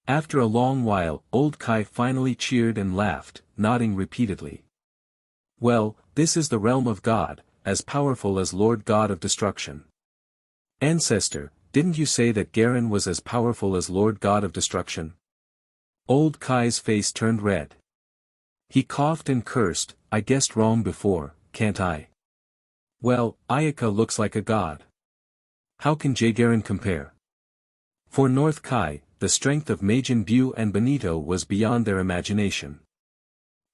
After a long while, old Kai finally cheered and laughed, nodding repeatedly. Well, this is the realm of God, as powerful as Lord God of Destruction. Ancestor, didn't you say that Garen was as powerful as Lord God of Destruction? Old Kai's face turned red. He coughed and cursed, I guessed wrong before, can't I? Well, Ayaka looks like a god. How can Garen compare? For North Kai, the strength of Majin Buu and Benito was beyond their imagination.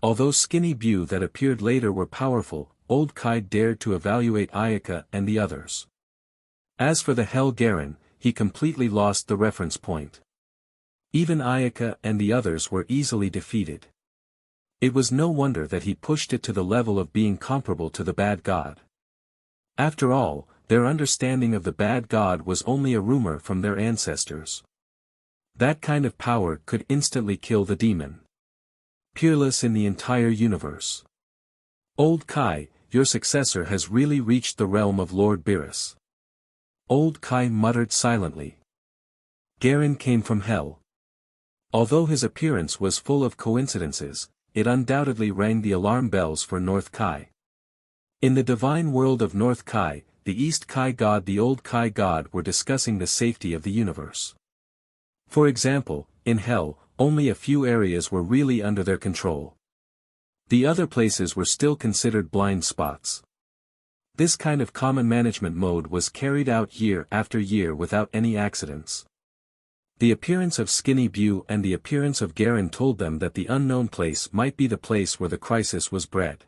Although Skinny Buu that appeared later were powerful, old Kai dared to evaluate Ayaka and the others. As for the Hell Garen, he completely lost the reference point. Even Ayaka and the others were easily defeated. It was no wonder that he pushed it to the level of being comparable to the bad god. After all, their understanding of the bad god was only a rumor from their ancestors. That kind of power could instantly kill the demon. Peerless in the entire universe. Old Kai, your successor has really reached the realm of Lord Beerus. Old Kai muttered silently. Garen came from hell. Although his appearance was full of coincidences, it undoubtedly rang the alarm bells for North Kai. In the divine world of North Kai, the East Kai god the Old Kai god were discussing the safety of the universe. For example, in hell, only a few areas were really under their control. The other places were still considered blind spots. This kind of common management mode was carried out year after year without any accidents. The appearance of Skinny Buu and the appearance of Garen told them that the unknown place might be the place where the crisis was bred.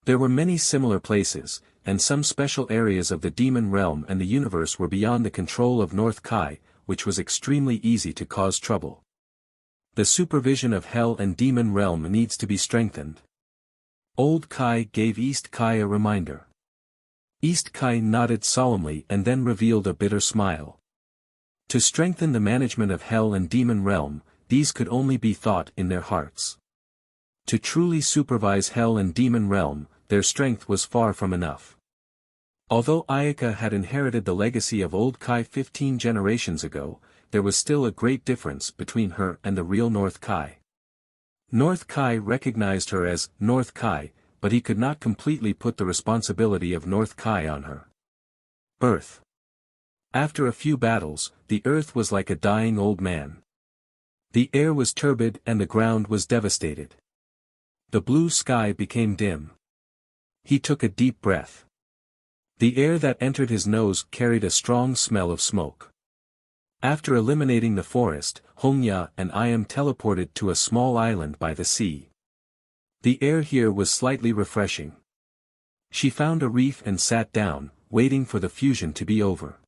There were many similar places, and some special areas of the demon realm and the universe were beyond the control of North Kai, which was extremely easy to cause trouble. The supervision of hell and demon realm needs to be strengthened. Old Kai gave East Kai a reminder. East Kai nodded solemnly and then revealed a bitter smile. To strengthen the management of hell and demon realm, these could only be thought in their hearts. To truly supervise hell and demon realm, their strength was far from enough. Although Ayaka had inherited the legacy of Old Kai 15 generations ago, there was still a great difference between her and the real North Kai. North Kai recognized her as North Kai, but he could not completely put the responsibility of North Kai on her. Earth. After a few battles, the earth was like a dying old man. The air was turbid and the ground was devastated. The blue sky became dim. He took a deep breath. The air that entered his nose carried a strong smell of smoke. After eliminating the forest, Hongya and Iam teleported to a small island by the sea. The air here was slightly refreshing. She found a reef and sat down, waiting for the fusion to be over.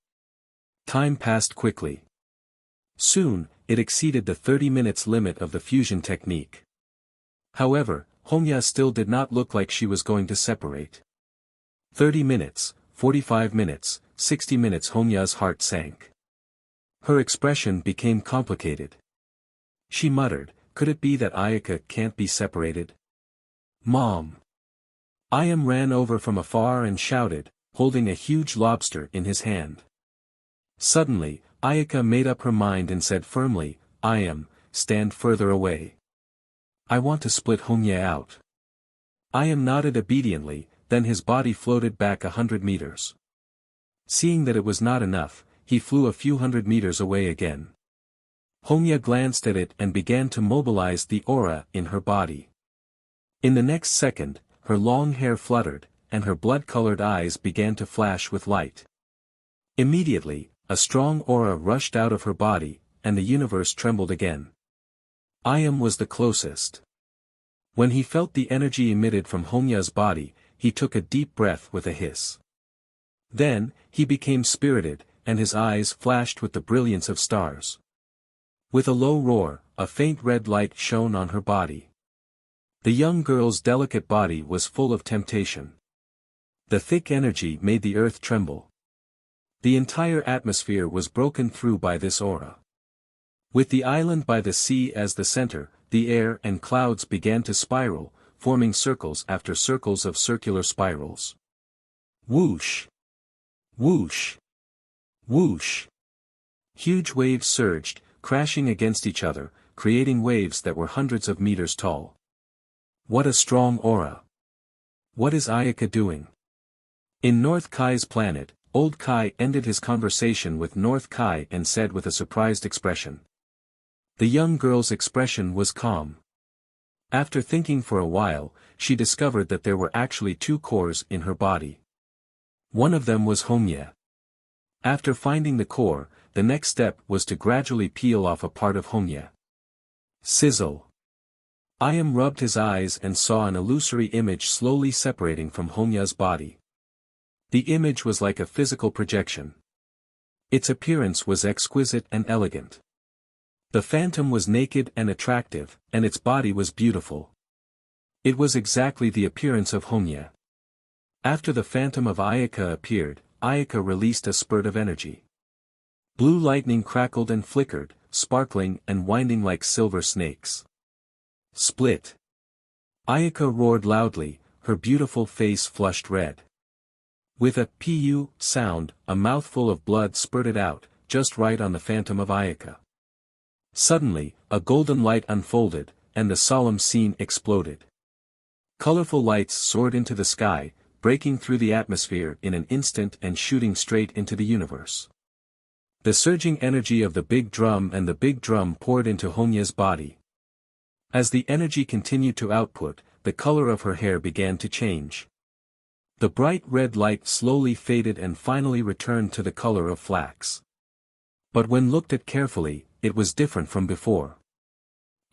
Time passed quickly. Soon, it exceeded the 30 minutes limit of the fusion technique. However, Hongya still did not look like she was going to separate. 30 minutes, 45 minutes, 60 minutes. Hongya's heart sank. Her expression became complicated. She muttered, could it be that Ayaka can't be separated? Mom! Iam ran over from afar and shouted, holding a huge lobster in his hand. Suddenly, Ayaka made up her mind and said firmly, Iam, stand further away. I want to split Hongya out. Iam nodded obediently, then his body floated back 100 meters. Seeing that it was not enough, he flew a few hundred meters away again. Hongya glanced at it and began to mobilize the aura in her body. In the next second, her long hair fluttered, and her blood-colored eyes began to flash with light. Immediately, a strong aura rushed out of her body, and the universe trembled again. Iam was the closest. When he felt the energy emitted from Hongya's body, he took a deep breath with a hiss. Then, he became spirited, and his eyes flashed with the brilliance of stars. With a low roar, a faint red light shone on her body. The young girl's delicate body was full of temptation. The thick energy made the earth tremble. The entire atmosphere was broken through by this aura. With the island by the sea as the center, the air and clouds began to spiral, forming circles after circles of circular spirals. Whoosh! Whoosh! Whoosh! Huge waves surged, crashing against each other, creating waves that were hundreds of meters tall. What a strong aura! What is Ayaka doing? In North Kai's planet, Old Kai ended his conversation with North Kai and said with a surprised expression. The young girl's expression was calm. After thinking for a while, she discovered that there were actually two cores in her body. One of them was Homya. After finding the core, the next step was to gradually peel off a part of Homya. Sizzle. Ayam rubbed his eyes and saw an illusory image slowly separating from Homya's body. The image was like a physical projection. Its appearance was exquisite and elegant. The phantom was naked and attractive, and its body was beautiful. It was exactly the appearance of Homya. After the phantom of Ayaka appeared, Ayaka released a spurt of energy. Blue lightning crackled and flickered, sparkling and winding like silver snakes. Split. Ayaka roared loudly, her beautiful face flushed red. With a "pu" sound, a mouthful of blood spurted out, just right on the phantom of Ayaka. Suddenly, a golden light unfolded, and the solemn scene exploded. Colorful lights soared into the sky, breaking through the atmosphere in an instant and shooting straight into the universe. The surging energy of the big drum and the big drum poured into Homya's body. As the energy continued to output, the color of her hair began to change. The bright red light slowly faded and finally returned to the color of flax. But when looked at carefully, it was different from before.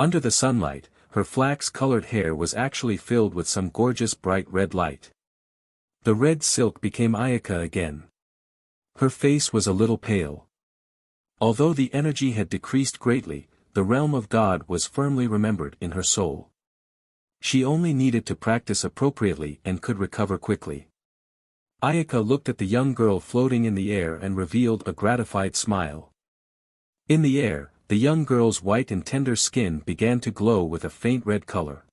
Under the sunlight, her flax-colored hair was actually filled with some gorgeous bright red light. The red silk became Ayaka again. Her face was a little pale. Although the energy had decreased greatly, the realm of God was firmly remembered in her soul. She only needed to practice appropriately and could recover quickly. Ayaka looked at the young girl floating in the air and revealed a gratified smile. In the air, the young girl's white and tender skin began to glow with a faint red color.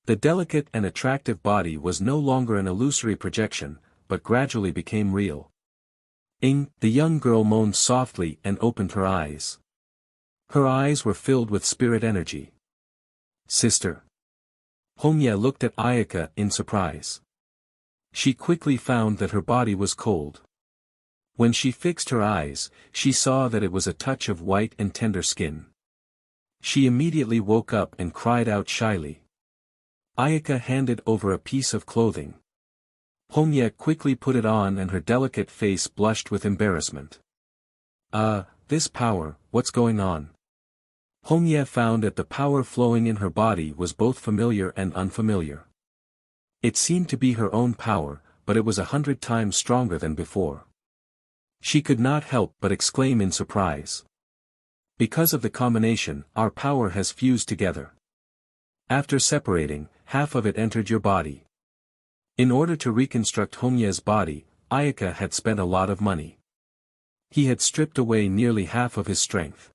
The delicate and attractive body was no longer an illusory projection, but gradually became real. The young girl moaned softly and opened her eyes. Her eyes were filled with spirit energy. Sister. Homya looked at Ayaka in surprise. She quickly found that her body was cold. When she fixed her eyes, she saw that it was a touch of white and tender skin. She immediately woke up and cried out shyly. Ayaka handed over a piece of clothing. Homya quickly put it on and her delicate face blushed with embarrassment. This power, what's going on? Homya found that the power flowing in her body was both familiar and unfamiliar. It seemed to be her own power, but it was 100 times stronger than before. She could not help but exclaim in surprise. Because of the combination, our power has fused together. After separating, half of it entered your body. In order to reconstruct Homya's body, Ayaka had spent a lot of money. He had stripped away nearly half of his strength.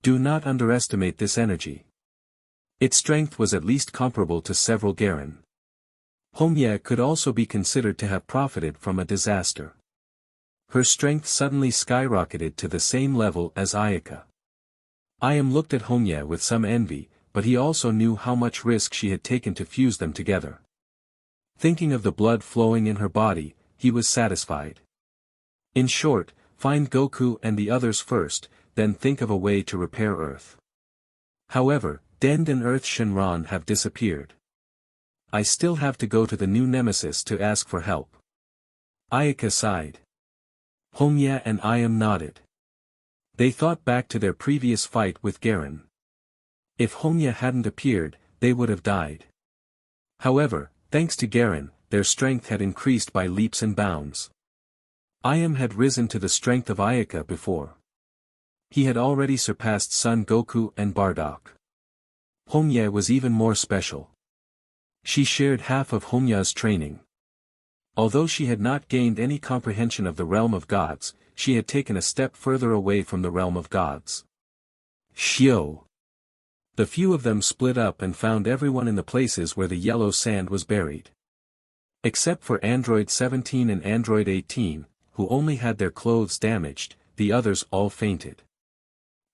Do not underestimate this energy. Its strength was at least comparable to several Garen. Homya could also be considered to have profited from a disaster. Her strength suddenly skyrocketed to the same level as Ayaka. Ayam looked at Homya with some envy, but he also knew how much risk she had taken to fuse them together. Thinking of the blood flowing in her body, he was satisfied. In short, find Goku and the others first, then think of a way to repair Earth. However, Dend and Earth Shinran have disappeared. I still have to go to the new nemesis to ask for help. Ayaka sighed. Homya and Ayam nodded. They thought back to their previous fight with Garen. If Homya hadn't appeared, they would have died. However, thanks to Garen, their strength had increased by leaps and bounds. Ayam had risen to the strength of Ayaka before. He had already surpassed Son Goku and Bardock. Homya was even more special. She shared half of Homya's training. Although she had not gained any comprehension of the realm of gods, she had taken a step further away from the realm of gods. Shio. The few of them split up and found everyone in the places where the yellow sand was buried. Except for Android 17 and Android 18, who only had their clothes damaged, the others all fainted.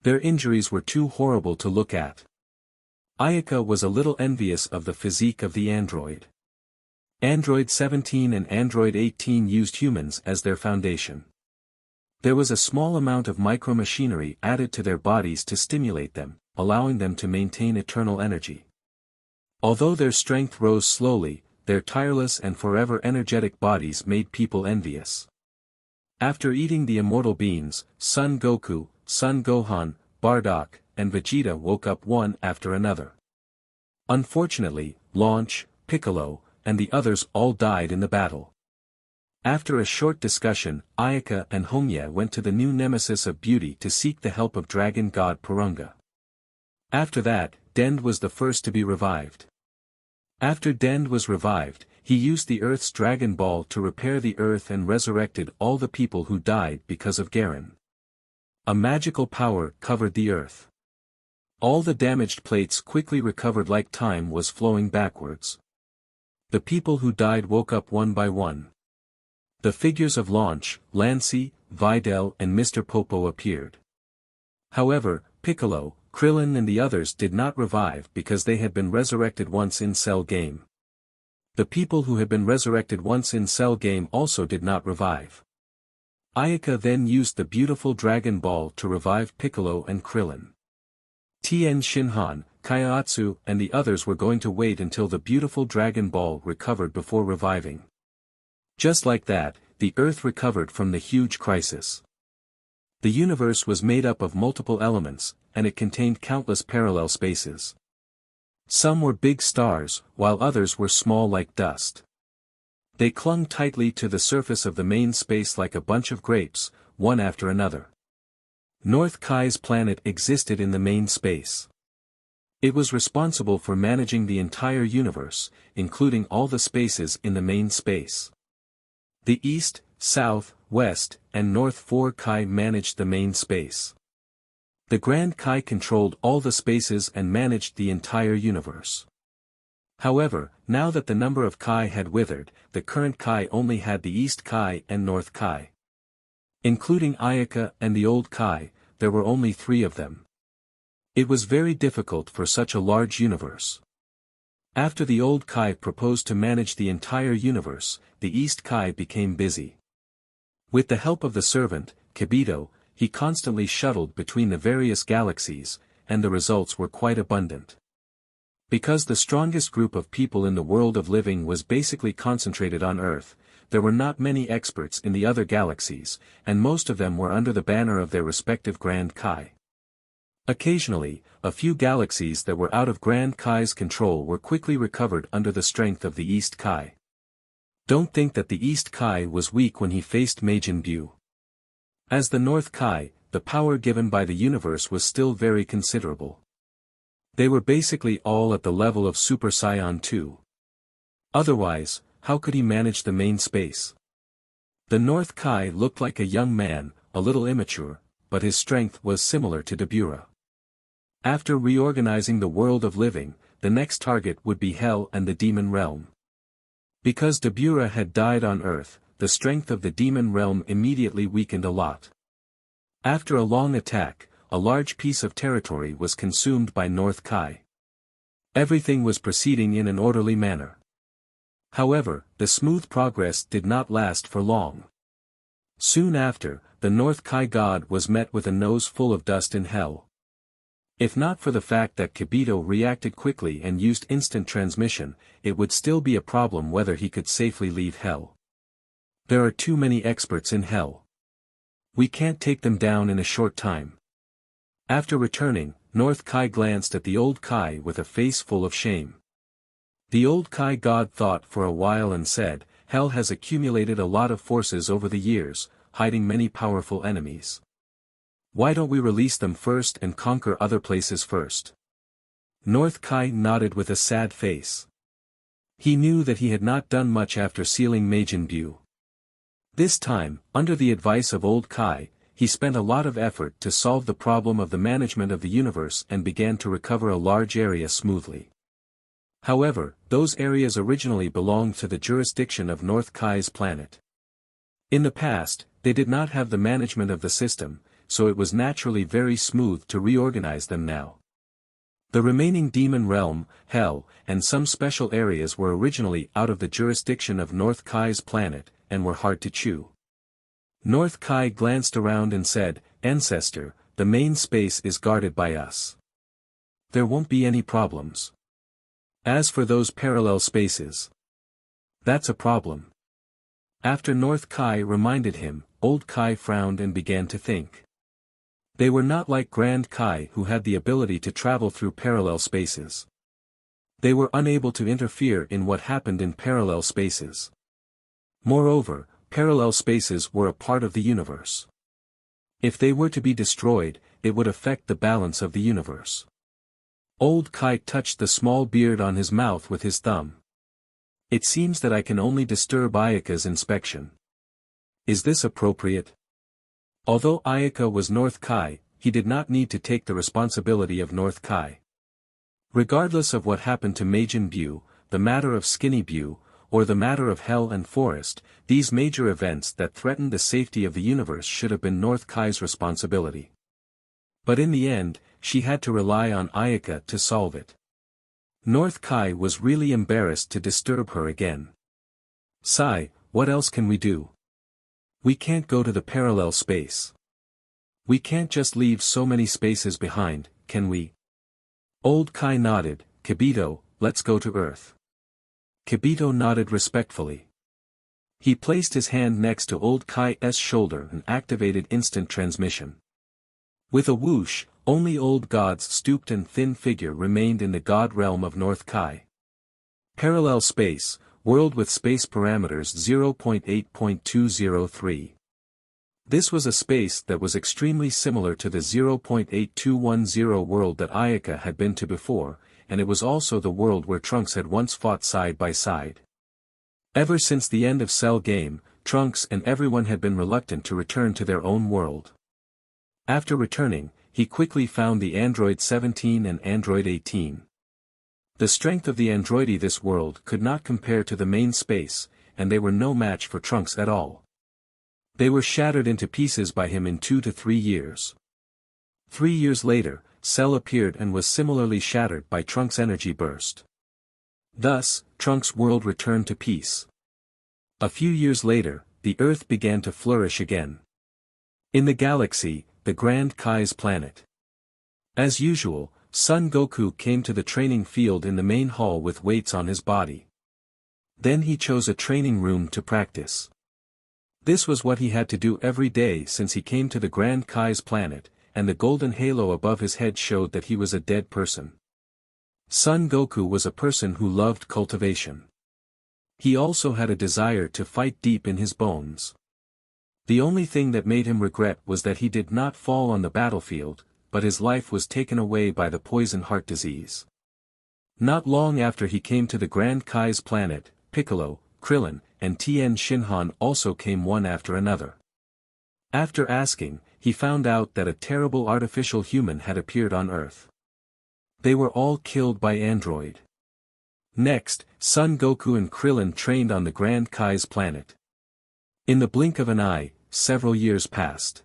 Their injuries were too horrible to look at. Ayaka was a little envious of the physique of the android. Android 17 and Android 18 used humans as their foundation. There was a small amount of micromachinery added to their bodies to stimulate them, allowing them to maintain eternal energy. Although their strength rose slowly, their tireless and forever energetic bodies made people envious. After eating the immortal beans, Son Goku, Son Gohan, Bardock, and Vegeta woke up one after another. Unfortunately, Launch, Piccolo, and the others all died in the battle. After a short discussion, Ayaka and Hongye went to the new nemesis of beauty to seek the help of dragon god Purunga. After that, Dend was the first to be revived. After Dend was revived, he used the Earth's Dragon Ball to repair the Earth and resurrected all the people who died because of Garen. A magical power covered the Earth. All the damaged plates quickly recovered like time was flowing backwards. The people who died woke up one by one. The figures of Launch, Lancey, Videl and Mr. Popo appeared. However, Piccolo, Krillin and the others did not revive because they had been resurrected once in Cell Game. The people who had been resurrected once in Cell Game also did not revive. Ayaka then used the beautiful Dragon Ball to revive Piccolo and Krillin. Tien Shinhan, Kaiatsu and the others were going to wait until the beautiful Dragon Ball recovered before reviving. Just like that, the Earth recovered from the huge crisis. The universe was made up of multiple elements, and it contained countless parallel spaces. Some were big stars, while others were small like dust. They clung tightly to the surface of the main space like a bunch of grapes, one after another. North Kai's planet existed in the main space. It was responsible for managing the entire universe, including all the spaces in the main space. The East, South, West, and North 4 Kai managed the main space. The Grand Kai controlled all the spaces and managed the entire universe. However, now that the number of Kai had withered, the current Kai only had the East Kai and North Kai. Including Ayaka and the Old Kai, there were only 3 of them. It was very difficult for such a large universe. After the Old Kai proposed to manage the entire universe, the East Kai became busy. With the help of the servant, Kibito, he constantly shuttled between the various galaxies, and the results were quite abundant. Because the strongest group of people in the world of living was basically concentrated on Earth, there were not many experts in the other galaxies, and most of them were under the banner of their respective Grand Kai. Occasionally, a few galaxies that were out of Grand Kai's control were quickly recovered under the strength of the East Kai. Don't think that the East Kai was weak when he faced Majin Buu. As the North Kai, the power given by the universe was still very considerable. They were basically all at the level of Super Saiyan 2. Otherwise, how could he manage the main space? The North Kai looked like a young man, a little immature, but his strength was similar to Dabura. After reorganizing the world of living, the next target would be Hell and the Demon Realm. Because Dabura had died on Earth, the strength of the Demon Realm immediately weakened a lot. After a long attack, a large piece of territory was consumed by North Kai. Everything was proceeding in an orderly manner. However, the smooth progress did not last for long. Soon after, the North Kai god was met with a nose full of dust in Hell. If not for the fact that Kibito reacted quickly and used instant transmission, it would still be a problem whether he could safely leave Hell. There are too many experts in Hell. We can't take them down in a short time. After returning, North Kai glanced at the Old Kai with a face full of shame. The Old Kai god thought for a while and said, Hell has accumulated a lot of forces over the years, hiding many powerful enemies. Why don't we release them first and conquer other places first? North Kai nodded with a sad face. He knew that he had not done much after sealing Majin Buu. This time, under the advice of Old Kai, he spent a lot of effort to solve the problem of the management of the universe and began to recover a large area smoothly. However, those areas originally belonged to the jurisdiction of North Kai's planet. In the past, they did not have the management of the system, so it was naturally very smooth to reorganize them now. The remaining demon realm, hell, and some special areas were originally out of the jurisdiction of North Kai's planet, and were hard to chew. North Kai glanced around and said, "Ancestor, the main space is guarded by us. There won't be any problems. As for those parallel spaces, that's a problem." After North Kai reminded him, Old Kai frowned and began to think. They were not like Grand Kai who had the ability to travel through parallel spaces. They were unable to interfere in what happened in parallel spaces. Moreover, parallel spaces were a part of the universe. If they were to be destroyed, it would affect the balance of the universe. Old Kai touched the small beard on his mouth with his thumb. "It seems that I can only disturb Ayaka's inspection. Is this appropriate?" Although Ayaka was North Kai, he did not need to take the responsibility of North Kai. Regardless of what happened to Majin Buu, the matter of Skinny Buu, or the matter of Hell and Forest, these major events that threatened the safety of the universe should have been North Kai's responsibility. But in the end, she had to rely on Ayaka to solve it. North Kai was really embarrassed to disturb her again. "Sai, what else can we do? We can't go to the parallel space. We can't just leave so many spaces behind, can we?" Old Kai nodded. "Kibito, let's go to Earth." Kibito nodded respectfully. He placed his hand next to Old Kai's shoulder and activated instant transmission. With a whoosh, only Old God's stooped and thin figure remained in the God realm of North Kai. Parallel space, world with space parameters 0.8.203. This was a space that was extremely similar to the 0.8210 world that Ayaka had been to before, and it was also the world where Trunks had once fought side by side. Ever since the end of Cell game, Trunks and everyone had been reluctant to return to their own world. After returning, he quickly found the Android 17 and Android 18. The strength of the androidi this world could not compare to the main space, and they were no match for Trunks at all. They were shattered into pieces by him in 2 to 3 years. 3 years later, Cell appeared and was similarly shattered by Trunks' energy burst. Thus, Trunks' world returned to peace. A few years later, the Earth began to flourish again. In the galaxy, the Grand Kai's planet. As usual, Son Goku came to the training field in the main hall with weights on his body. Then he chose a training room to practice. This was what he had to do every day since he came to the Grand Kai's planet, and the golden halo above his head showed that he was a dead person. Son Goku was a person who loved cultivation. He also had a desire to fight deep in his bones. The only thing that made him regret was that he did not fall on the battlefield, but his life was taken away by the poison heart disease. Not long after he came to the Grand Kai's planet, Piccolo, Krillin, and Tien Shinhan also came one after another. After asking, he found out that a terrible artificial human had appeared on Earth. They were all killed by Android. Next, Son Goku and Krillin trained on the Grand Kai's planet. In the blink of an eye, several years passed.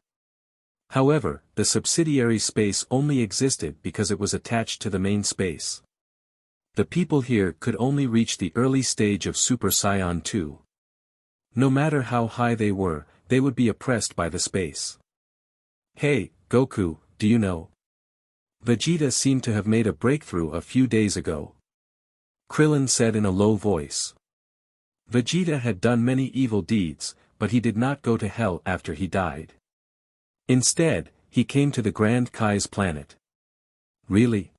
However, the subsidiary space only existed because it was attached to the main space. The people here could only reach the early stage of Super Saiyan 2. No matter how high they would be oppressed by the space. "Hey, Goku, do you know? Vegeta seemed to have made a breakthrough a few days ago," Krillin said in a low voice. Vegeta had done many evil deeds, but he did not go to hell after he died. Instead, he came to the Grand Kai's planet. "Really?"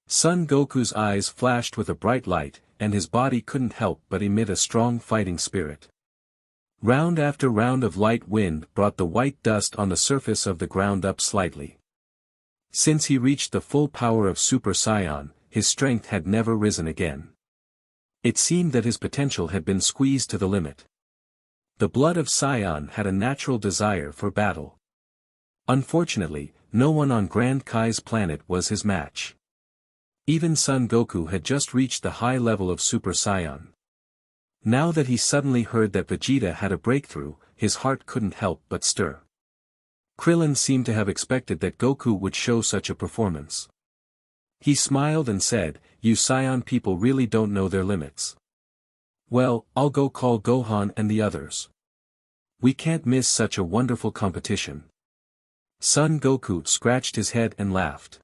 Son Goku's eyes flashed with a bright light, and his body couldn't help but emit a strong fighting spirit. Round after round of light wind brought the white dust on the surface of the ground up slightly. Since he reached the full power of Super Saiyan, his strength had never risen again. It seemed that his potential had been squeezed to the limit. The blood of Saiyan had a natural desire for battle. Unfortunately, no one on Grand Kai's planet was his match. Even Son Goku had just reached the high level of Super Saiyan. Now that he suddenly heard that Vegeta had a breakthrough, his heart couldn't help but stir. Krillin seemed to have expected that Goku would show such a performance. He smiled and said, "You Saiyan people really don't know their limits. Well, I'll go call Gohan and the others. We can't miss such a wonderful competition." Son Goku scratched his head and laughed.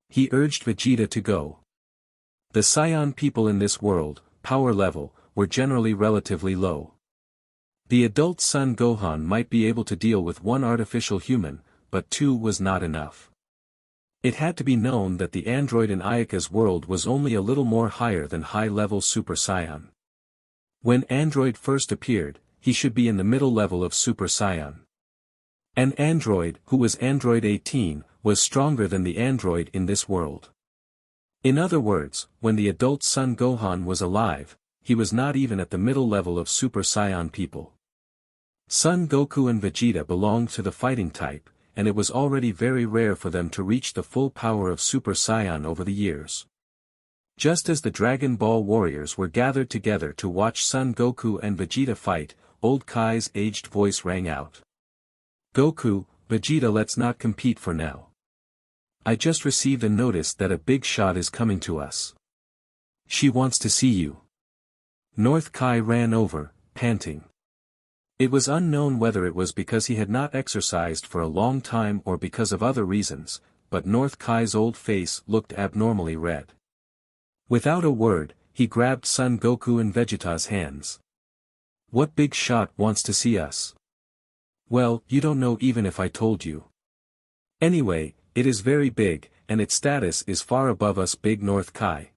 He urged Vegeta to go. The Saiyan people in this world, power level, were generally relatively low. The adult Son Gohan might be able to deal with one artificial human, but two was not enough. It had to be known that the android in Ayaka's world was only a little more higher than high-level Super Saiyan. When Android first appeared, he should be in the middle level of Super Saiyan. An android, who was Android 18, was stronger than the android in this world. In other words, when the adult Son Gohan was alive, he was not even at the middle level of Super Saiyan people. Son Goku and Vegeta belonged to the fighting type, and it was already very rare for them to reach the full power of Super Saiyan over the years. Just as the Dragon Ball warriors were gathered together to watch Son Goku and Vegeta fight, Old Kai's aged voice rang out. "Goku, Vegeta, let's not compete for now. I just received a notice that a big shot is coming to us. She wants to see you." North Kai ran over, panting. It was unknown whether it was because he had not exercised for a long time or because of other reasons, but North Kai's old face looked abnormally red. Without a word, he grabbed Son Goku and Vegeta's hands. "What big shot wants to see us?" "Well, you don't know even if I told you. Anyway, it is very big, and its status is far above us, Big North Kai.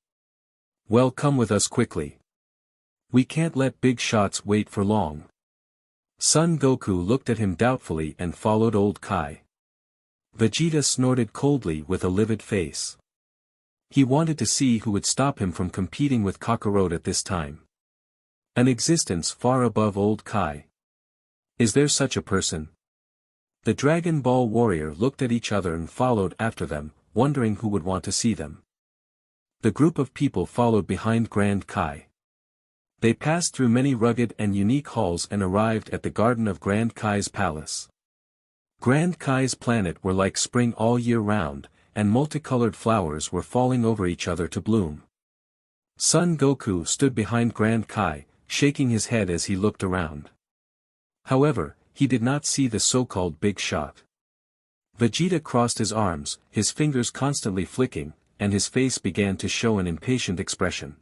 Well, come with us quickly. We can't let big shots wait for long." Son Goku looked at him doubtfully and followed Old Kai. Vegeta snorted coldly with a livid face. He wanted to see who would stop him from competing with Kakarot at this time. An existence far above Old Kai. Is there such a person? The Dragon Ball warrior looked at each other and followed after them, wondering who would want to see them. The group of people followed behind Grand Kai. They passed through many rugged and unique halls and arrived at the garden of Grand Kai's palace. Grand Kai's planet were like spring all year round, and multicolored flowers were falling over each other to bloom. Son Goku stood behind Grand Kai, shaking his head as he looked around. However, he did not see the so-called big shot. Vegeta crossed his arms, his fingers constantly flicking, and his face began to show an impatient expression.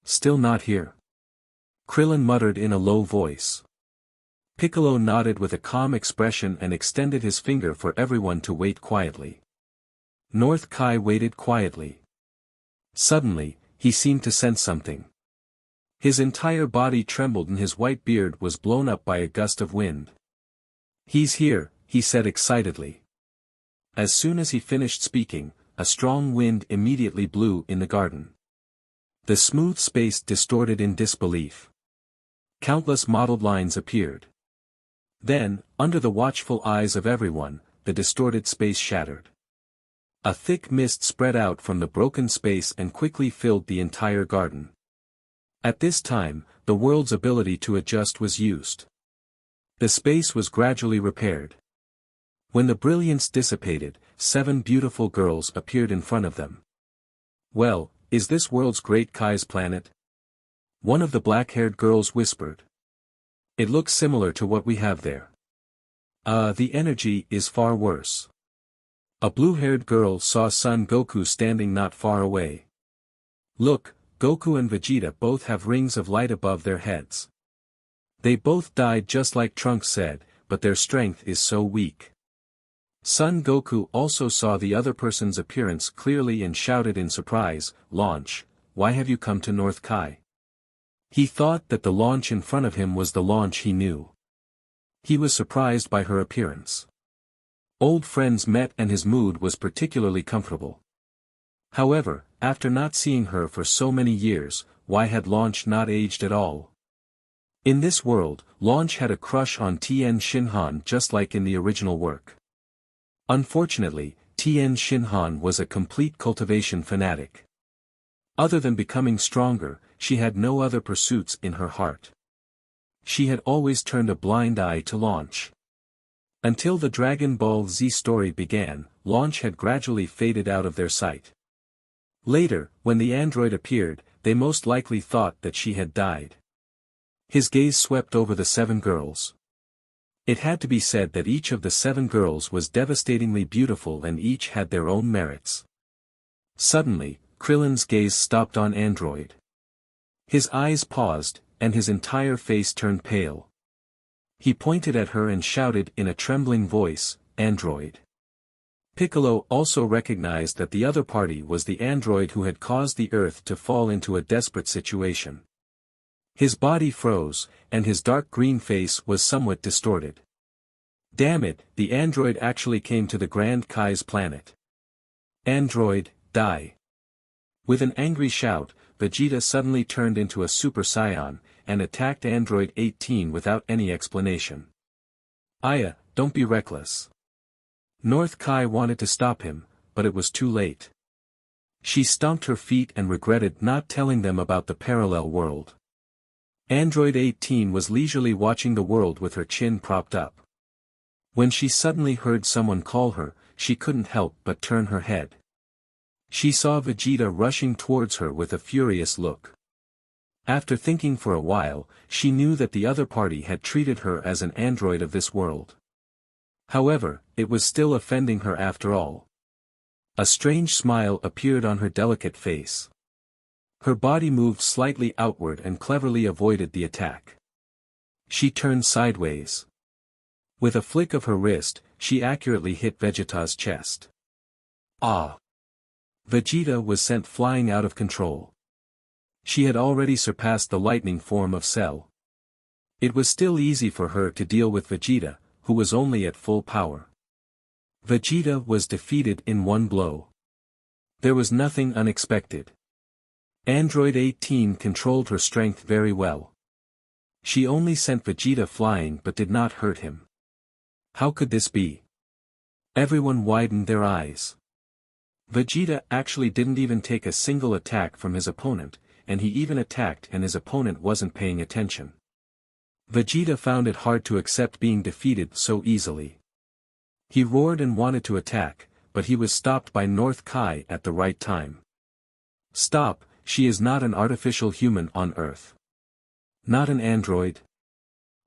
"Still not here?" Krillin muttered in a low voice. Piccolo nodded with a calm expression and extended his finger for everyone to wait quietly. North Kai waited quietly. Suddenly, he seemed to sense something. His entire body trembled and his white beard was blown up by a gust of wind. "He's here," he said excitedly. As soon as he finished speaking, a strong wind immediately blew in the garden. The smooth space distorted in disbelief. Countless mottled lines appeared. Then, under the watchful eyes of everyone, the distorted space shattered. A thick mist spread out from the broken space and quickly filled the entire garden. At this time, the world's ability to adjust was used. The space was gradually repaired. When the brilliance dissipated, 7 beautiful girls appeared in front of them. "Well, is this world's Great Kai's planet?" One of the black-haired girls whispered. "It looks similar to what we have there. The energy is far worse." A blue-haired girl saw Son Goku standing not far away. "Look, Goku and Vegeta both have rings of light above their heads. They both died just like Trunks said, but their strength is so weak." Son Goku also saw the other person's appearance clearly and shouted in surprise, "Launch, why have you come to North Kai?" He thought that the launch in front of him was the launch he knew. He was surprised by her appearance. Old friends met and his mood was particularly comfortable. However, after not seeing her for so many years, why had Launch not aged at all? In this world, Launch had a crush on Tien Shinhan just like in the original work. Unfortunately, Tien Shinhan was a complete cultivation fanatic. Other than becoming stronger, she had no other pursuits in her heart. She had always turned a blind eye to Launch. Until the Dragon Ball Z story began, Launch had gradually faded out of their sight. Later, when the android appeared, they most likely thought that she had died. His gaze swept over the 7 girls. It had to be said that each of the 7 girls was devastatingly beautiful and each had their own merits. Suddenly, Krillin's gaze stopped on Android. His eyes paused, and his entire face turned pale. He pointed at her and shouted in a trembling voice, "Android." Piccolo also recognized that the other party was the android who had caused the Earth to fall into a desperate situation. His body froze, and his dark green face was somewhat distorted. Damn it, the android actually came to the Grand Kai's planet. Android, die. With an angry shout, Vegeta suddenly turned into a Super Saiyan, and attacked Android 18 without any explanation. Aya, don't be reckless. North Kai wanted to stop him, but it was too late. She stomped her feet and regretted not telling them about the parallel world. Android 18 was leisurely watching the world with her chin propped up. When she suddenly heard someone call her, she couldn't help but turn her head. She saw Vegeta rushing towards her with a furious look. After thinking for a while, she knew that the other party had treated her as an android of this world. However, it was still offending her after all. A strange smile appeared on her delicate face. Her body moved slightly outward and cleverly avoided the attack. She turned sideways. With a flick of her wrist, she accurately hit Vegeta's chest. Ah! Vegeta was sent flying out of control. She had already surpassed the lightning form of Cell. It was still easy for her to deal with Vegeta, who was only at full power. Vegeta was defeated in one blow. There was nothing unexpected. Android 18 controlled her strength very well. She only sent Vegeta flying but did not hurt him. How could this be? Everyone widened their eyes. Vegeta actually didn't even take a single attack from his opponent, and he even attacked and his opponent wasn't paying attention. Vegeta found it hard to accept being defeated so easily. He roared and wanted to attack, but he was stopped by North Kai at the right time. Stop, she is not an artificial human on Earth. Not an android.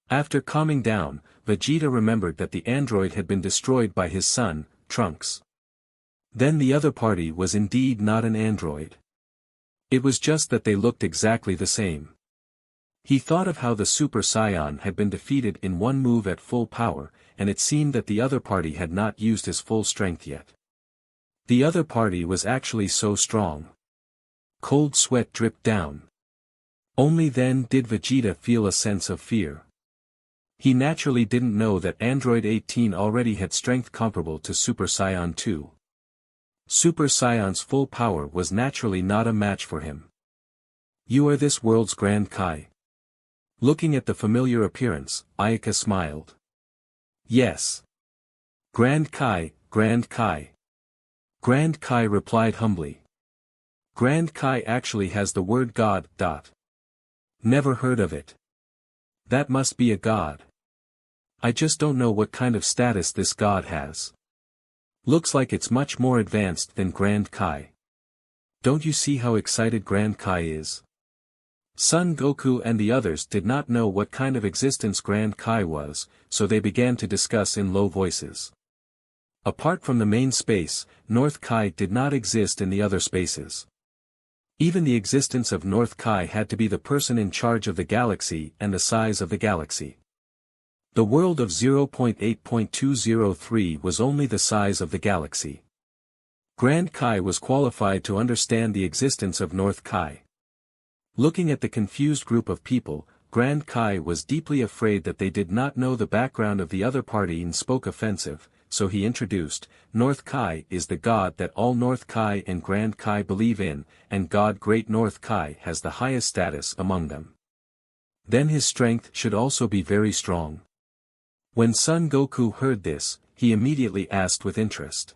After calming down, Vegeta remembered that the android had been destroyed by his son, Trunks. Then the other party was indeed not an android. It was just that they looked exactly the same. He thought of how the Super Saiyan had been defeated in one move at full power, and it seemed that the other party had not used his full strength yet. The other party was actually so strong. Cold sweat dripped down. Only then did Vegeta feel a sense of fear. He naturally didn't know that Android 18 already had strength comparable to Super Saiyan 2. Super Saiyan's full power was naturally not a match for him. You are this world's Grand Kai. Looking at the familiar appearance, Ayaka smiled. Yes. Grand Kai, Grand Kai. Grand Kai replied humbly. Grand Kai actually has the word God. Never heard of it. That must be a god. I just don't know what kind of status this god has. Looks like it's much more advanced than Grand Kai. Don't you see how excited Grand Kai is? Son Goku and the others did not know what kind of existence Grand Kai was, so they began to discuss in low voices. Apart from the main space, North Kai did not exist in the other spaces. Even the existence of North Kai had to be the person in charge of the galaxy and the size of the galaxy. The world of 0.8.203 was only the size of the galaxy. Grand Kai was qualified to understand the existence of North Kai. Looking at the confused group of people, Grand Kai was deeply afraid that they did not know the background of the other party and spoke offensive, so he introduced, North Kai is the god that all North Kai and Grand Kai believe in, and God Great North Kai has the highest status among them. Then his strength should also be very strong. When Son Goku heard this, he immediately asked with interest.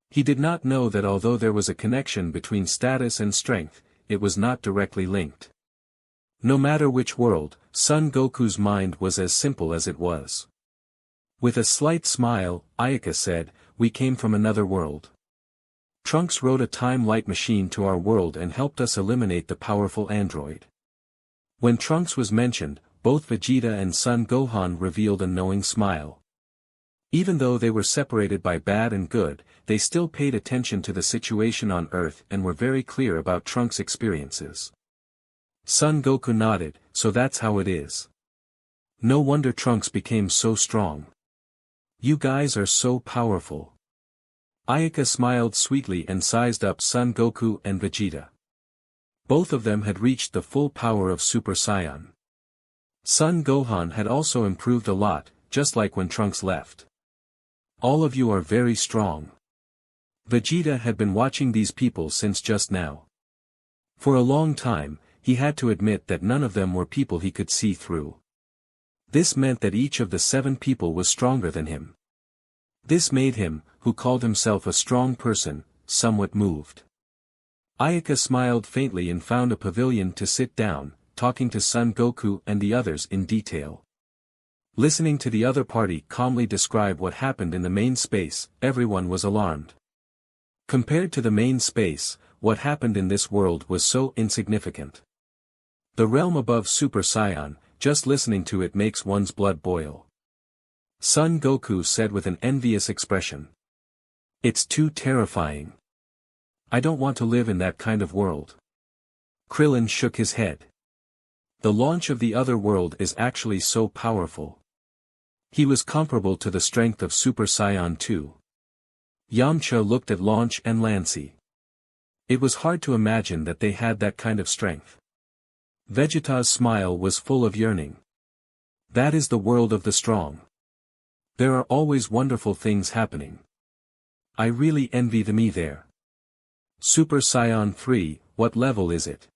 He did not know that although there was a connection between status and strength, it was not directly linked. No matter which world, Son Goku's mind was as simple as it was. With a slight smile, Ayaka said, "We came from another world. Trunks rode a time-light machine to our world and helped us eliminate the powerful android." When Trunks was mentioned, both Vegeta and Son Gohan revealed a knowing smile. Even though they were separated by bad and good, they still paid attention to the situation on Earth and were very clear about Trunks' experiences. Son Goku nodded, "So that's how it is. No wonder Trunks became so strong. You guys are so powerful." Ayaka smiled sweetly and sized up Son Goku and Vegeta. Both of them had reached the full power of Super Saiyan. Son Gohan had also improved a lot, just like when Trunks left. "All of you are very strong." Vegeta had been watching these people since just now. For a long time, he had to admit that none of them were people he could see through. This meant that each of the 7 people was stronger than him. This made him, who called himself a strong person, somewhat moved. Ayaka smiled faintly and found a pavilion to sit down, talking to Son Goku and the others in detail. Listening to the other party calmly describe what happened in the main space, everyone was alarmed. Compared to the main space, what happened in this world was so insignificant. The realm above Super Saiyan, just listening to it makes one's blood boil. Son Goku said with an envious expression. "It's too terrifying. I don't want to live in that kind of world." Krillin shook his head. The launch of the other world is actually so powerful. He was comparable to the strength of Super Saiyan 2. Yamcha looked at Launch and Lancey. It was hard to imagine that they had that kind of strength. Vegeta's smile was full of yearning. That is the world of the strong. There are always wonderful things happening. I really envy the me there. Super Saiyan 3, what level is it?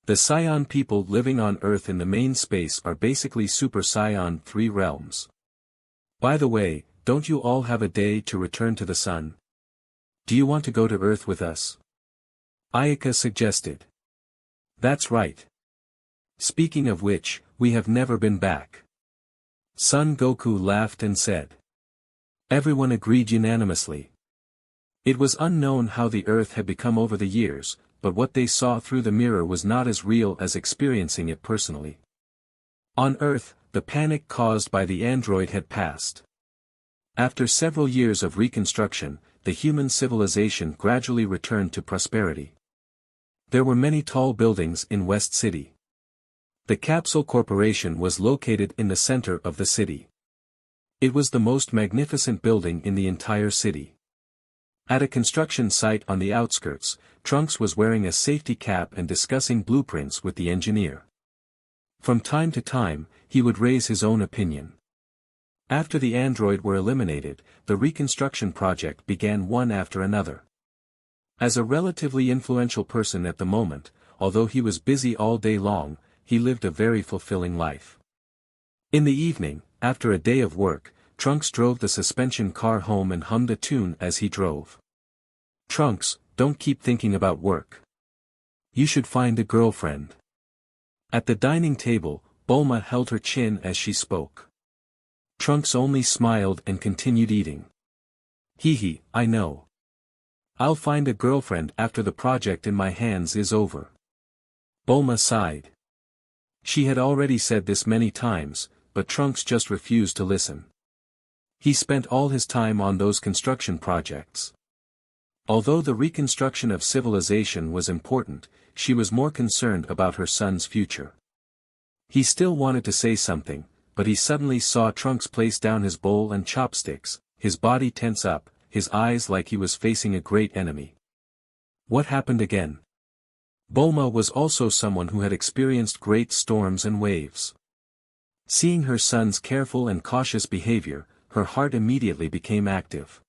The Saiyan people living on Earth in the main space are basically Super Saiyan 3 realms. By the way, don't you all have a day to return to the sun? Do you want to go to Earth with us? Ayaka suggested. That's right. Speaking of which, we have never been back. Son Goku laughed and said. Everyone agreed unanimously. It was unknown how the Earth had become over the years, but what they saw through the mirror was not as real as experiencing it personally. On Earth, the panic caused by the android had passed. After several years of reconstruction, the human civilization gradually returned to prosperity. There were many tall buildings in West City. The Capsule Corporation was located in the center of the city. It was the most magnificent building in the entire city. At a construction site on the outskirts, Trunks was wearing a safety cap and discussing blueprints with the engineer. From time to time, he would raise his own opinion. After the android were eliminated, the reconstruction project began one after another. As a relatively influential person at the moment, although he was busy all day long, he lived a very fulfilling life. In the evening, after a day of work, Trunks drove the suspension car home and hummed a tune as he drove. Trunks, don't keep thinking about work. You should find a girlfriend. At the dining table, Bulma held her chin as she spoke. Trunks only smiled and continued eating. Hee, I know. I'll find a girlfriend after the project in my hands is over. Bulma sighed. She had already said this many times, but Trunks just refused to listen. He spent all his time on those construction projects. Although the reconstruction of civilization was important, she was more concerned about her son's future. He still wanted to say something, but he suddenly saw Trunks place down his bowl and chopsticks, his body tense up, his eyes like he was facing a great enemy. What happened again? Bulma was also someone who had experienced great storms and waves. Seeing her son's careful and cautious behavior, her heart immediately became active.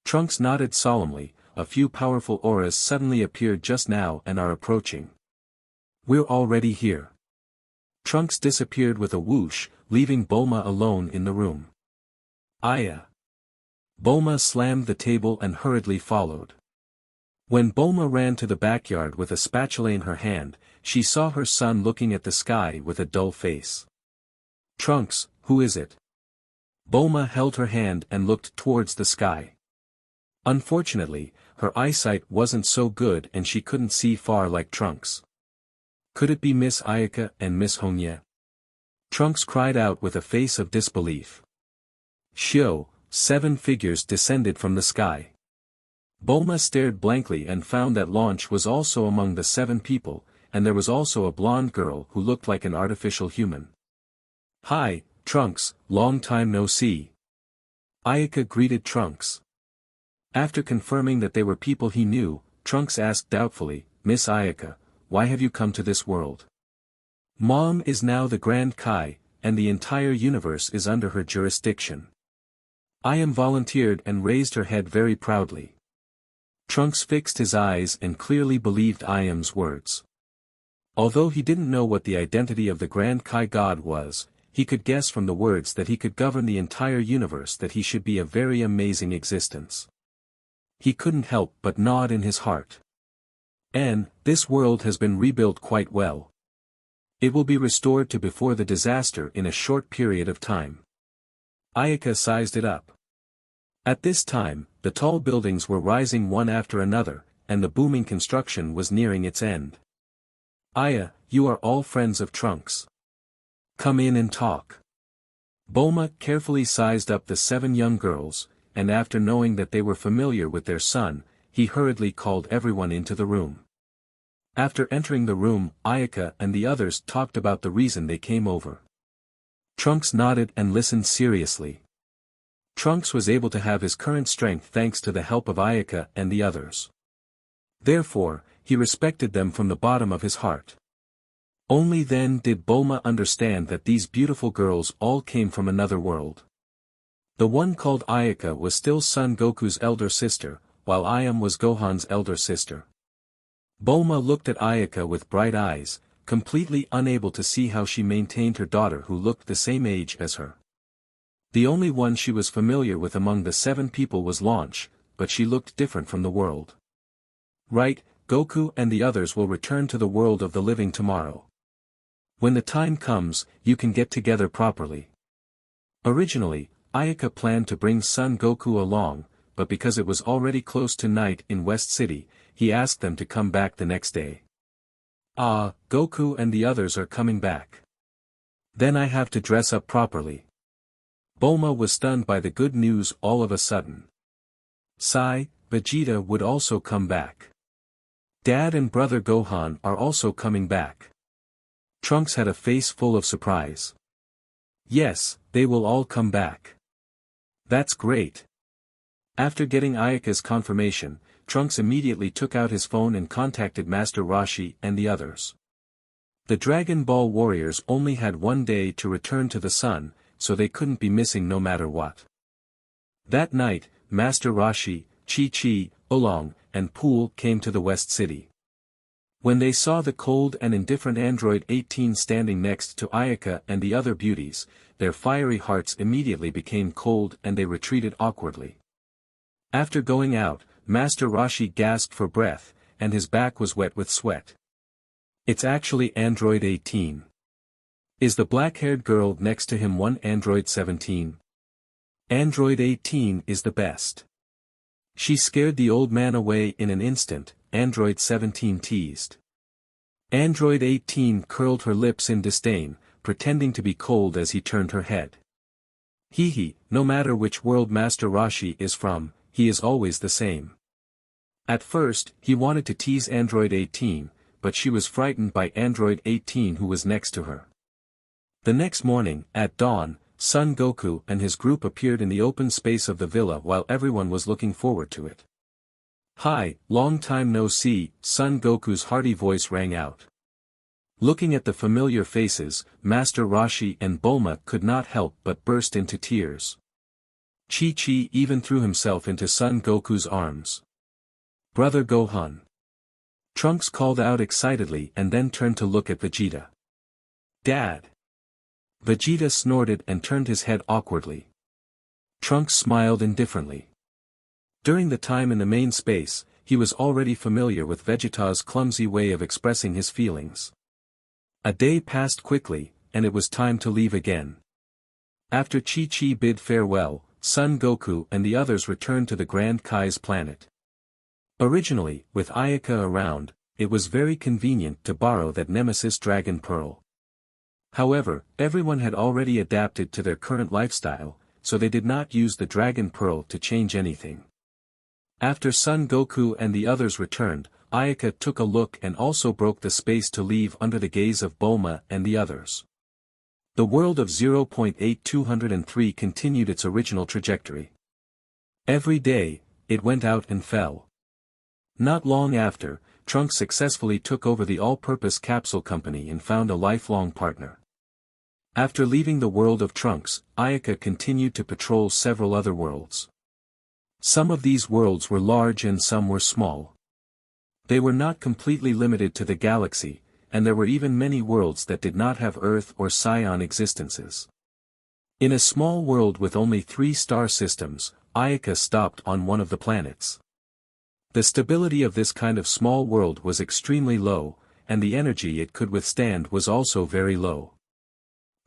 Trunks nodded solemnly, a few powerful auras suddenly appeared just now and are approaching. We're already here. Trunks disappeared with a whoosh, leaving Bulma alone in the room. Aya. Bulma slammed the table and hurriedly followed. When Bulma ran to the backyard with a spatula in her hand, she saw her son looking at the sky with a dull face. Trunks, who is it? Bulma held her hand and looked towards the sky. Unfortunately, her eyesight wasn't so good and she couldn't see far like Trunks. Could it be Miss Ayaka and Miss Hongye? Trunks cried out with a face of disbelief. Shio, 7 figures descended from the sky. Bulma stared blankly and found that Launch was also among the 7 people, and there was also a blonde girl who looked like an artificial human. "Hi, Trunks, long time no see." Ayaka greeted Trunks. After confirming that they were people he knew, Trunks asked doubtfully, "Miss Ayaka, why have you come to this world?" "Mom is now the Grand Kai, and the entire universe is under her jurisdiction." Ayam volunteered and raised her head very proudly. Trunks fixed his eyes and clearly believed Ayam's words. Although he didn't know what the identity of the Grand Kai God was, he could guess from the words that he could govern the entire universe, that he should be a very amazing existence. He couldn't help but nod in his heart. "And, this world has been rebuilt quite well. It will be restored to before the disaster in a short period of time." Ayaka sized it up. At this time, the tall buildings were rising one after another, and the booming construction was nearing its end. "Aya, you are all friends of Trunks. Come in and talk." Bulma carefully sized up the 7 young girls, and after knowing that they were familiar with their son, he hurriedly called everyone into the room. After entering the room, Ayaka and the others talked about the reason they came over. Trunks nodded and listened seriously. Trunks was able to have his current strength thanks to the help of Ayaka and the others. Therefore, he respected them from the bottom of his heart. Only then did Bulma understand that these beautiful girls all came from another world. The one called Ayaka was still Son Goku's elder sister, while Ayam was Gohan's elder sister. Bulma looked at Ayaka with bright eyes, completely unable to see how she maintained her daughter who looked the same age as her. The only one she was familiar with among the 7 people was Launch, but she looked different from the world. "Right, Goku and the others will return to the world of the living tomorrow. When the time comes, you can get together properly." Originally, Ayaka planned to bring Son Goku along, but because it was already close to night in West City, he asked them to come back the next day. "Ah, Goku and the others are coming back. Then I have to dress up properly." Bulma was stunned by the good news all of a sudden. Vegeta would also come back. Dad and brother Gohan are also coming back. Trunks had a face full of surprise. "Yes, they will all come back. That's great." After getting Ayaka's confirmation, Trunks immediately took out his phone and contacted Master Roshi and the others. The Dragon Ball warriors only had 1 day to return to the sun, so they couldn't be missing no matter what. That night, Master Roshi, Chi-Chi, Oolong, and Pool came to the West City. When they saw the cold and indifferent Android 18 standing next to Ayaka and the other beauties, their fiery hearts immediately became cold and they retreated awkwardly. After going out, Master Roshi gasped for breath, and his back was wet with sweat. "It's actually Android 18. Is the black-haired girl next to him one Android 17? Android 18 is the best. She scared the old man away in an instant," Android 17 teased. Android 18 curled her lips in disdain, pretending to be cold as he turned her head. "Hee, no matter which world Master Roshi is from, he is always the same." At first, he wanted to tease Android 18, but she was frightened by Android 18 who was next to her. The next morning, at dawn, Son Goku and his group appeared in the open space of the villa while everyone was looking forward to it. "Hi, long time no see," Son Goku's hearty voice rang out. Looking at the familiar faces, Master Roshi and Bulma could not help but burst into tears. Chi-Chi even threw himself into Son Goku's arms. "Brother Gohan." Trunks called out excitedly and then turned to look at Vegeta. "Dad." Vegeta snorted and turned his head awkwardly. Trunks smiled indifferently. During the time in the main space, he was already familiar with Vegeta's clumsy way of expressing his feelings. A day passed quickly, and it was time to leave again. After Chi-Chi bid farewell, Son Goku and the others returned to the Grand Kai's planet. Originally, with Ayaka around, it was very convenient to borrow that Nemesis Dragon Pearl. However, everyone had already adapted to their current lifestyle, so they did not use the Dragon Pearl to change anything. After Son Goku and the others returned, Ayaka took a look and also broke the space to leave under the gaze of Bulma and the others. The world of 0.8203 continued its original trajectory. Every day, it went out and fell. Not long after, Trunks successfully took over the all-purpose capsule company and found a lifelong partner. After leaving the world of Trunks, Ayaka continued to patrol several other worlds. Some of these worlds were large and some were small. They were not completely limited to the galaxy, and there were even many worlds that did not have Earth or Saiyan existences. In a small world with only 3 star systems, Ayaka stopped on one of the planets. The stability of this kind of small world was extremely low, and the energy it could withstand was also very low.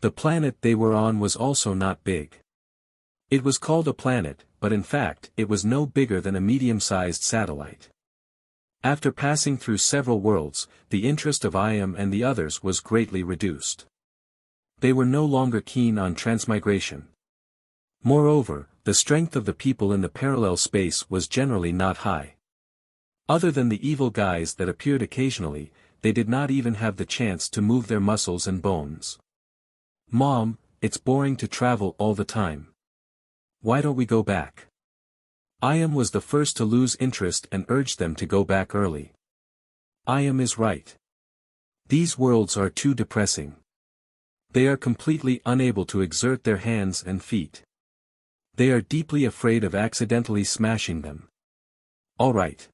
The planet they were on was also not big. It was called a planet, but in fact it was no bigger than a medium-sized satellite. After passing through several worlds, the interest of Iam and the others was greatly reduced. They were no longer keen on transmigration. Moreover, the strength of the people in the parallel space was generally not high. Other than the evil guys that appeared occasionally, they did not even have the chance to move their muscles and bones. "Mom, it's boring to travel all the time. Why don't we go back?" Iam was the first to lose interest and urged them to go back early. Iam is right. These worlds are too depressing. They are completely unable to exert their hands and feet. They are deeply afraid of accidentally smashing them. All right.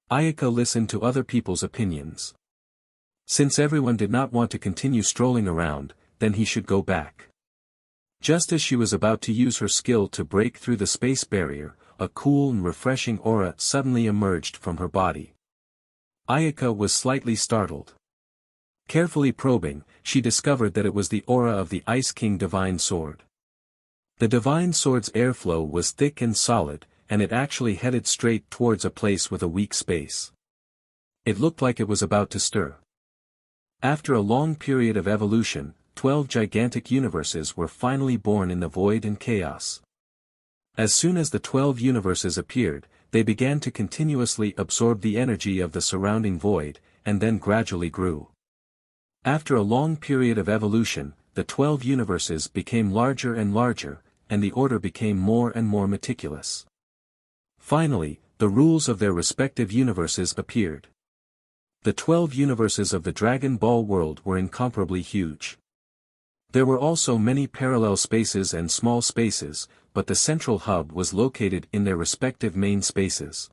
Ayaka listened to other people's opinions. Since everyone did not want to continue strolling around, then he should go back. Just as she was about to use her skill to break through the space barrier, a cool and refreshing aura suddenly emerged from her body. Ayaka was slightly startled. Carefully probing, she discovered that it was the aura of the Ice King Divine Sword. The Divine Sword's airflow was thick and solid, and it actually headed straight towards a place with a weak space. It looked like it was about to stir. After a long period of evolution, 12 gigantic universes were finally born in the void and chaos. As soon as the 12 universes appeared, they began to continuously absorb the energy of the surrounding void, and then gradually grew. After a long period of evolution, the 12 universes became larger and larger, and the order became more and more meticulous. Finally, the rules of their respective universes appeared. The 12 universes of the Dragon Ball world were incomparably huge. There were also many parallel spaces and small spaces, but the central hub was located in their respective main spaces.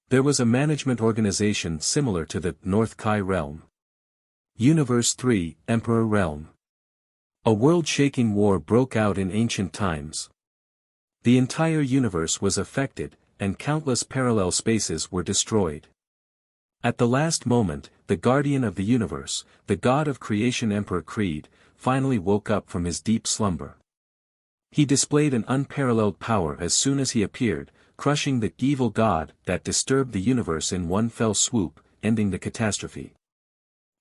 There was a management organization similar to the North Kai realm. Universe 3, Emperor Realm. A world-shaking war broke out in ancient times. The entire universe was affected, and countless parallel spaces were destroyed. At the last moment, the guardian of the universe, the god of creation Emperor Creed, finally woke up from his deep slumber. He displayed an unparalleled power as soon as he appeared, crushing the evil god that disturbed the universe in one fell swoop, ending the catastrophe.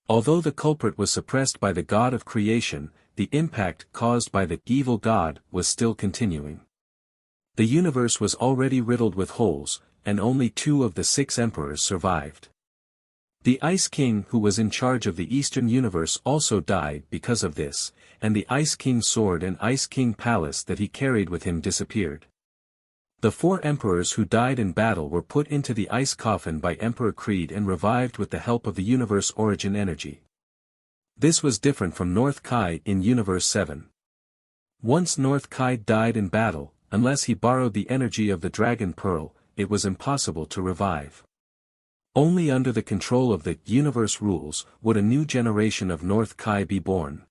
Although the culprit was suppressed by the god of creation, the impact caused by the evil god was still continuing. The universe was already riddled with holes, and only 2 of the 6 emperors survived. The Ice King who was in charge of the Eastern Universe also died because of this, and the Ice King sword and Ice King palace that he carried with him disappeared. The 4 emperors who died in battle were put into the ice coffin by Emperor Creed and revived with the help of the universe origin energy. This was different from North Kai in Universe 7. Once North Kai died in battle, unless he borrowed the energy of the Dragon Pearl, it was impossible to revive. Only under the control of the universe rules would a new generation of North Kai be born.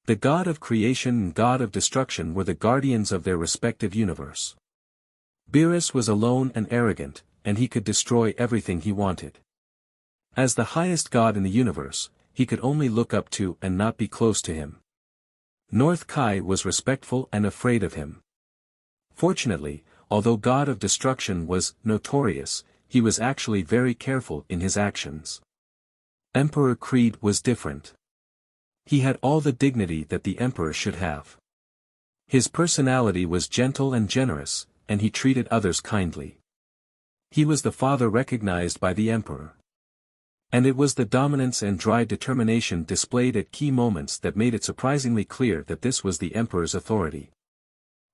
The god of creation and god of destruction were the guardians of their respective universe. Beerus was alone and arrogant, and he could destroy everything he wanted. As the highest god in the universe, he could only look up to and not be close to him. North Kai was respectful and afraid of him. Fortunately, although God of Destruction was notorious, he was actually very careful in his actions. Emperor Creed was different. He had all the dignity that the emperor should have. His personality was gentle and generous, and he treated others kindly. He was the father recognized by the emperor. And it was the dominance and dry determination displayed at key moments that made it surprisingly clear that this was the emperor's authority.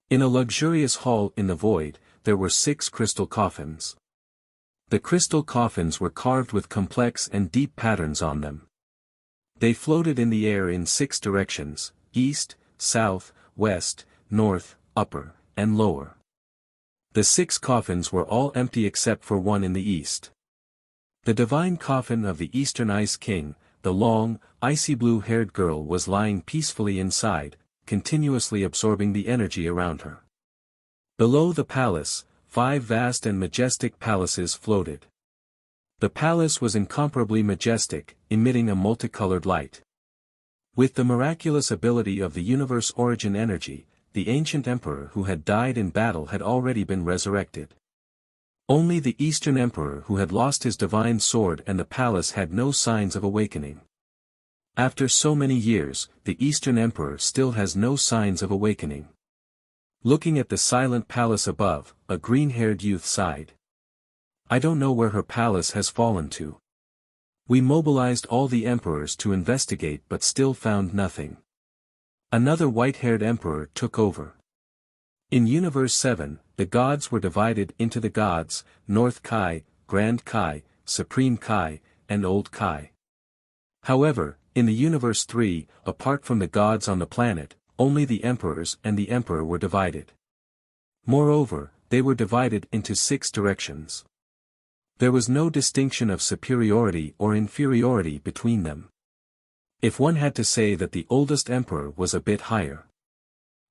In a luxurious hall in the void, there were 6 crystal coffins. The crystal coffins were carved with complex and deep patterns on them. They floated in the air in 6 directions: east, south, west, north, upper, and lower. The 6 coffins were all empty except for one in the east. The divine coffin of the Eastern Ice King, the long, icy blue-haired girl, was lying peacefully inside, continuously absorbing the energy around her. Below the palace, 5 vast and majestic palaces floated. The palace was incomparably majestic, emitting a multicolored light. With the miraculous ability of the universe origin energy, the ancient emperor who had died in battle had already been resurrected. Only the Eastern Emperor who had lost his divine sword and the palace had no signs of awakening. After so many years, the Eastern Emperor still has no signs of awakening. Looking at the silent palace above, a green-haired youth sighed. I don't know where her palace has fallen to. We mobilized all the emperors to investigate but still found nothing. Another white-haired emperor took over. In Universe 7, the gods were divided into the gods, North Kai, Grand Kai, Supreme Kai, and Old Kai. However, in the Universe 3, apart from the gods on the planet, only the emperors and the emperor were divided. Moreover, they were divided into 6 directions. There was no distinction of superiority or inferiority between them. If one had to say that the oldest emperor was a bit higher.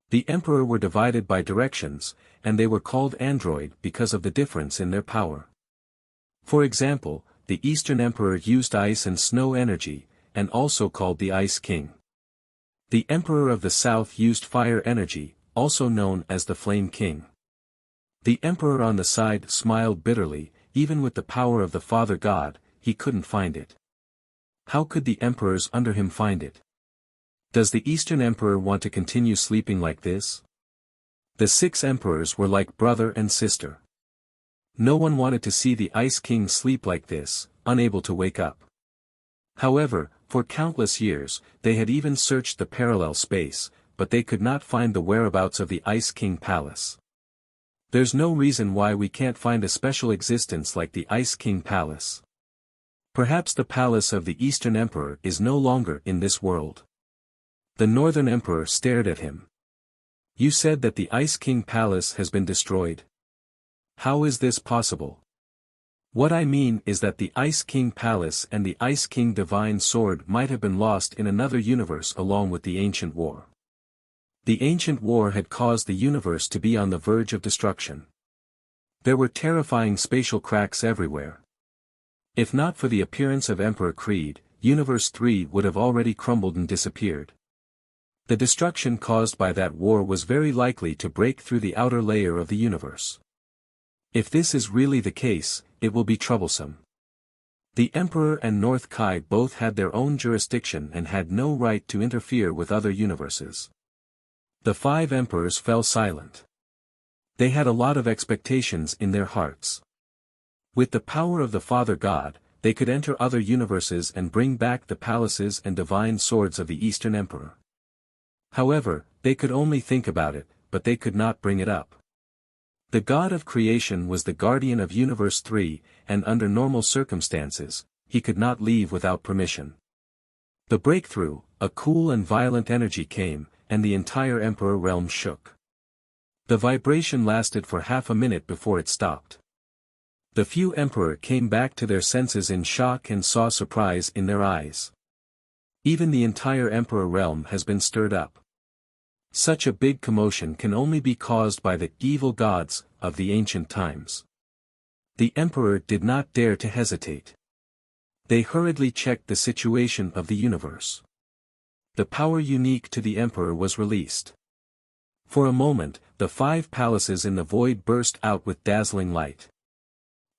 The emperor were divided by directions, and they were called android because of the difference in their power. For example, the Eastern Emperor used ice and snow energy, and also called the Ice King. The Emperor of the South used fire energy, also known as the Flame King. The emperor on the side smiled bitterly. Even with the power of the Father God, he couldn't find it. How could the emperors under him find it? Does the Eastern Emperor want to continue sleeping like this? The 6 emperors were like brother and sister. No one wanted to see the Ice King sleep like this, unable to wake up. However, for countless years, they had even searched the parallel space, but they could not find the whereabouts of the Ice King Palace. There's no reason why we can't find a special existence like the Ice King Palace. Perhaps the palace of the Eastern Emperor is no longer in this world. The Northern Emperor stared at him. You said that the Ice King Palace has been destroyed. How is this possible? What I mean is that the Ice King Palace and the Ice King Divine Sword might have been lost in another universe along with the Ancient War. The Ancient War had caused the universe to be on the verge of destruction. There were terrifying spatial cracks everywhere. If not for the appearance of Emperor Creed, Universe 3 would have already crumbled and disappeared. The destruction caused by that war was very likely to break through the outer layer of the universe. If this is really the case, it will be troublesome. The Emperor and North Kai both had their own jurisdiction and had no right to interfere with other universes. The 5 emperors fell silent. They had a lot of expectations in their hearts. With the power of the Father God, they could enter other universes and bring back the palaces and divine swords of the Eastern Emperor. However, they could only think about it, but they could not bring it up. The God of creation was the guardian of Universe 3, and under normal circumstances, he could not leave without permission. The breakthrough, a cool and violent energy came, and the entire Emperor realm shook. The vibration lasted for half a minute before it stopped. The few Emperor came back to their senses in shock and saw surprise in their eyes. Even the entire Emperor realm has been stirred up. Such a big commotion can only be caused by the evil gods of the ancient times. The Emperor did not dare to hesitate. They hurriedly checked the situation of the universe. the power unique to the Emperor was released. For a moment, the 5 palaces in the void burst out with dazzling light.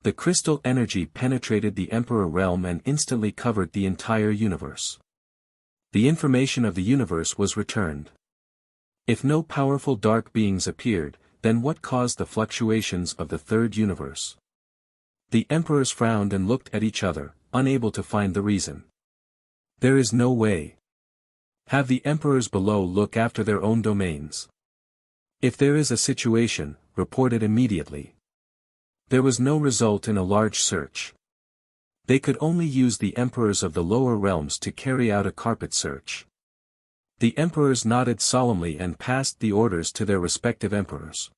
The crystal energy penetrated the Emperor realm and instantly covered the entire universe. The information of the universe was returned. If no powerful dark beings appeared, then what caused the fluctuations of the third universe? The emperors frowned and looked at each other, unable to find the reason. There is no way. Have the emperors below look after their own domains. If there is a situation, report it immediately. There was no result in a large search. They could only use the emperors of the lower realms to carry out a carpet search. The emperors nodded solemnly and passed the orders to their respective emperors.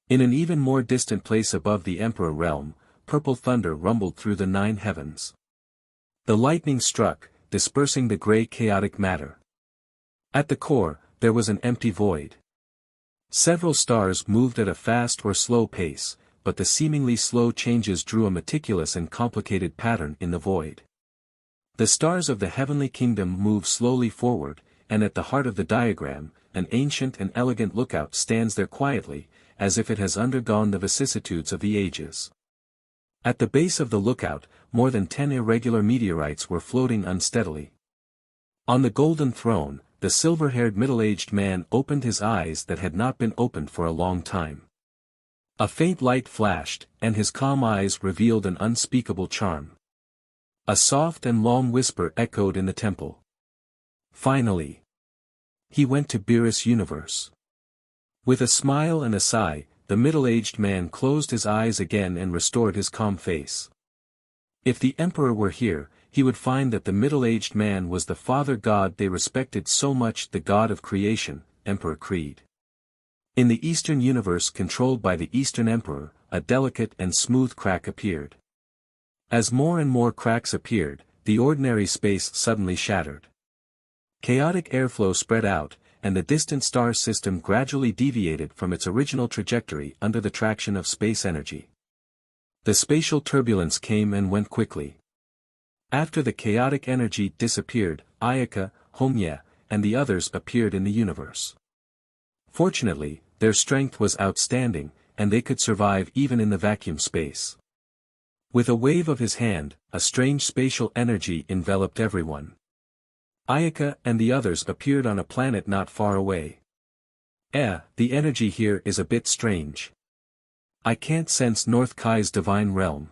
In an even more distant place above the emperor realm, purple thunder rumbled through the 9 heavens. The lightning struck, dispersing the grey chaotic matter. At the core, there was an empty void. Several stars moved at a fast or slow pace, but the seemingly slow changes drew a meticulous and complicated pattern in the void. The stars of the heavenly kingdom move slowly forward, and at the heart of the diagram, an ancient and elegant lookout stands there quietly, as if it has undergone the vicissitudes of the ages. At the base of the lookout, more than 10 irregular meteorites were floating unsteadily. On the golden throne, the silver-haired middle-aged man opened his eyes that had not been opened for a long time. A faint light flashed, and his calm eyes revealed an unspeakable charm. A soft and long whisper echoed in the temple. Finally. He went to Beerus' universe. With a smile and a sigh, the middle-aged man closed his eyes again and restored his calm face. If the emperor were here, he would find that the middle-aged man was the father god they respected so much, the god of creation, Emperor Creed. In the Eastern universe controlled by the Eastern Emperor, a delicate and smooth crack appeared. As more and more cracks appeared, the ordinary space suddenly shattered. Chaotic airflow spread out, and the distant star system gradually deviated from its original trajectory under the traction of space energy. The spatial turbulence came and went quickly. After the chaotic energy disappeared, Ayaka, Homye, and the others appeared in the universe. Fortunately, their strength was outstanding, and they could survive even in the vacuum space. With a wave of his hand, a strange spatial energy enveloped everyone. Ayaka and the others appeared on a planet not far away. The energy here is a bit strange. I can't sense North Kai's divine realm.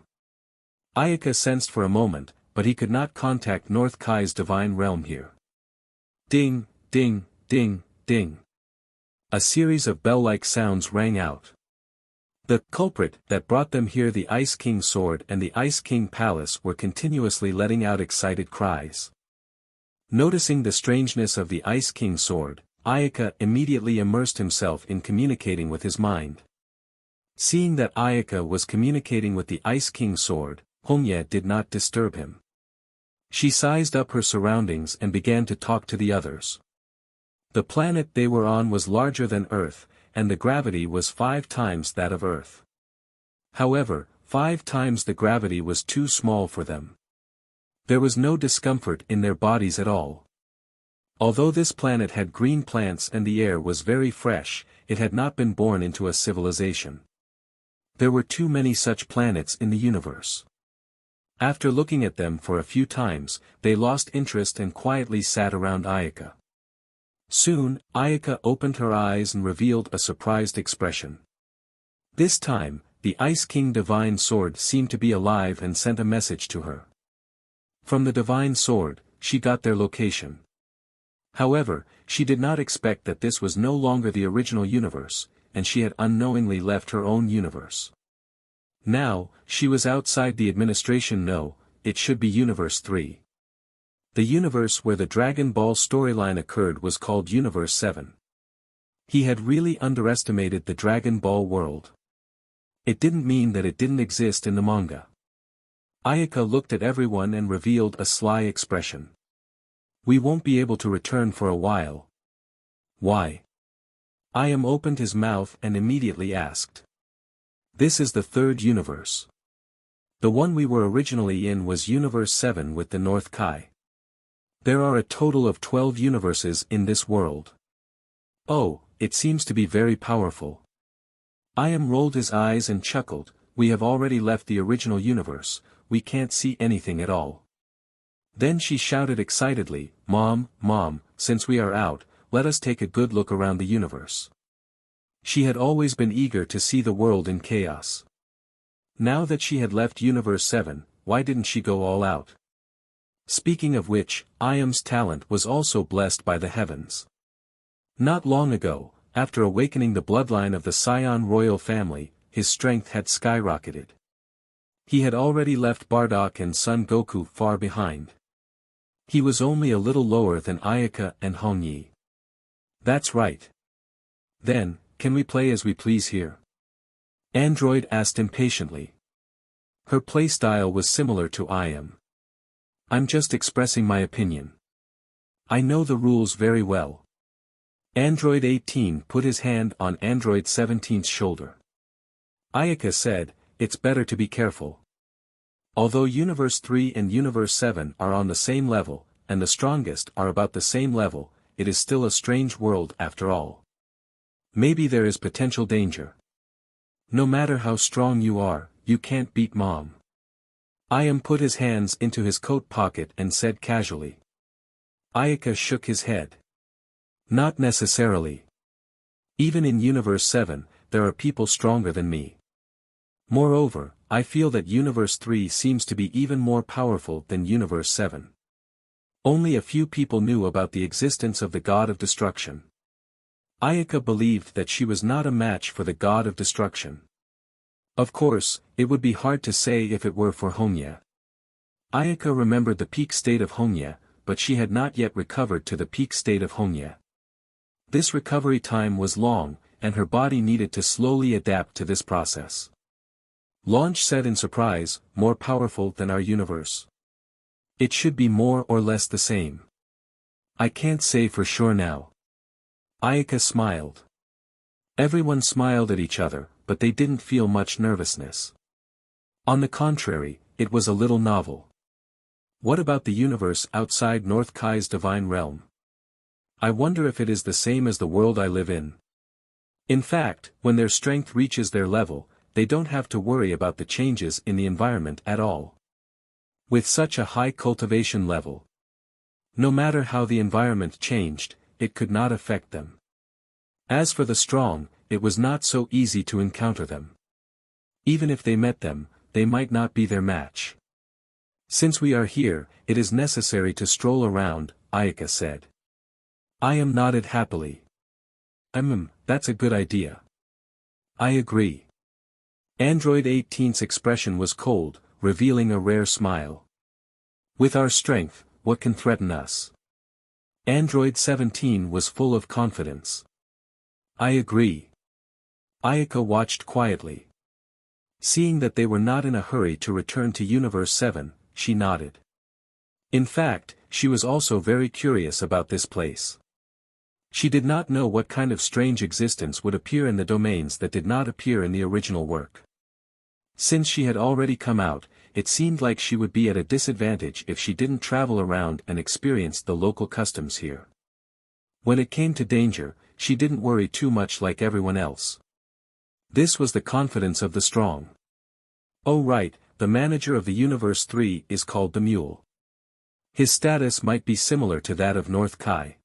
Ayaka sensed for a moment, but he could not contact North Kai's divine realm here. Ding, ding, ding, ding. A series of bell-like sounds rang out. The culprit that brought them here, the Ice King sword and the Ice King palace, were continuously letting out excited cries. Noticing the strangeness of the Ice King sword, Ayaka immediately immersed himself in communicating with his mind. Seeing that Ayaka was communicating with the Ice King sword, Homye did not disturb him. She sized up her surroundings and began to talk to the others. The planet they were on was larger than Earth, and the gravity was 5 times that of Earth. However, 5 times the gravity was too small for them. There was no discomfort in their bodies at all. Although this planet had green plants and the air was very fresh, it had not been born into a civilization. There were too many such planets in the universe. After looking at them for a few times, they lost interest and quietly sat around Ayaka. Soon, Ayaka opened her eyes and revealed a surprised expression. This time, the Ice King divine sword seemed to be alive and sent a message to her. From the divine sword, she got their location. However, she did not expect that this was no longer the original universe, and she had unknowingly left her own universe. Now, she was outside the administration. No, it should be Universe 3. The universe where the Dragon Ball storyline occurred was called Universe 7. He had really underestimated the Dragon Ball world. It didn't mean that it didn't exist in the manga. Ayaka looked at everyone and revealed a sly expression. We won't be able to return for a while. Why? Ayam opened his mouth and immediately asked. This is the third universe. The one we were originally in was Universe 7 with the North Kai. There are a total of 12 universes in this world. Oh, it seems to be very powerful. Iam rolled his eyes and chuckled, we have already left the original universe, we can't see anything at all. Then she shouted excitedly, Mom, since we are out, let us take a good look around the universe. She had always been eager to see the world in chaos. Now that she had left Universe 7, why didn't she go all out? Speaking of which, Iam's talent was also blessed by the heavens. Not long ago, after awakening the bloodline of the Saiyan royal family, his strength had skyrocketed. He had already left Bardock and Son Goku far behind. He was only a little lower than Ayaka and Hongyi. That's right. Then, can we play as we please here? Android asked impatiently. Her playstyle was similar to Iam. I'm just expressing my opinion. I know the rules very well. Android 18 put his hand on Android 17's shoulder. Ayaka said, it's better to be careful. Although Universe 3 and Universe 7 are on the same level, and the strongest are about the same level, it is still a strange world after all. Maybe there is potential danger. No matter how strong you are, you can't beat Mom. Iam put his hands into his coat pocket and said casually. Ayaka shook his head. Not necessarily. Even in Universe 7, there are people stronger than me. Moreover, I feel that Universe 3 seems to be even more powerful than Universe 7. Only a few people knew about the existence of the God of Destruction. Ayaka believed that she was not a match for the God of Destruction. Of course, it would be hard to say if it were for Hongya. Ayaka remembered the peak state of Hongya, but she had not yet recovered to the peak state of Hongya. This recovery time was long, and her body needed to slowly adapt to this process. Launch said in surprise, more powerful than our universe. It should be more or less the same. I can't say for sure now. Ayaka smiled. Everyone smiled at each other, but they didn't feel much nervousness. On the contrary, it was a little novel. What about the universe outside North Kai's divine realm? I wonder if it is the same as the world I live in. In fact, when their strength reaches their level, they don't have to worry about the changes in the environment at all. With such a high cultivation level, no matter how the environment changed, it could not affect them. As for the strong, it was not so easy to encounter them. Even if they met them, they might not be their match. Since we are here, it is necessary to stroll around, Ayaka said. Iam nodded happily. That's a good idea. I agree. Android 18's expression was cold, revealing a rare smile. With our strength, what can threaten us? Android 17 was full of confidence. I agree. Ayaka watched quietly. Seeing that they were not in a hurry to return to Universe 7, she nodded. In fact, she was also very curious about this place. She did not know what kind of strange existence would appear in the domains that did not appear in the original work. Since she had already come out, it seemed like she would be at a disadvantage if she didn't travel around and experience the local customs here. When it came to danger, she didn't worry too much like everyone else. This was the confidence of the strong. Oh right, the manager of the Universe 3 is called the Mule. His status might be similar to that of North Kai.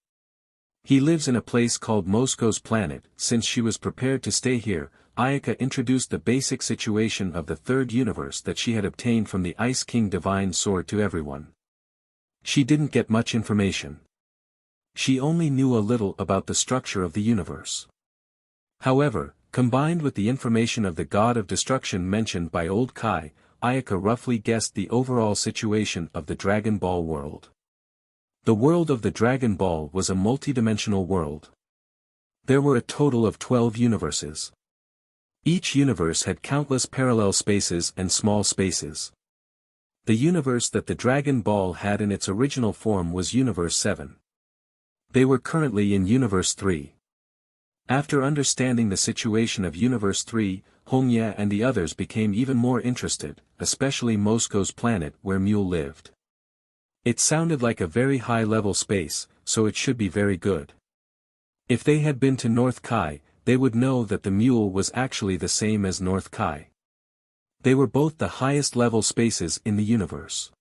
He lives in a place called Moscow's planet. Since she was prepared to stay here, Ayaka introduced the basic situation of the third universe that she had obtained from the Ice King Divine Sword to everyone. She didn't get much information. She only knew a little about the structure of the universe. However, combined with the information of the God of Destruction mentioned by Old Kai, Ayaka roughly guessed the overall situation of the Dragon Ball world. The world of the Dragon Ball was a multidimensional world. There were a total of 12 universes. Each universe had countless parallel spaces and small spaces. The universe that the Dragon Ball had in its original form was Universe 7. They were currently in Universe 3. After understanding the situation of Universe 3, Hongya and the others became even more interested, especially Moscow's planet where Mule lived. It sounded like a very high-level space, so it should be very good. If they had been to North Kai, they would know that the mule was actually the same as North Kai. They were both the highest level spaces in the universe.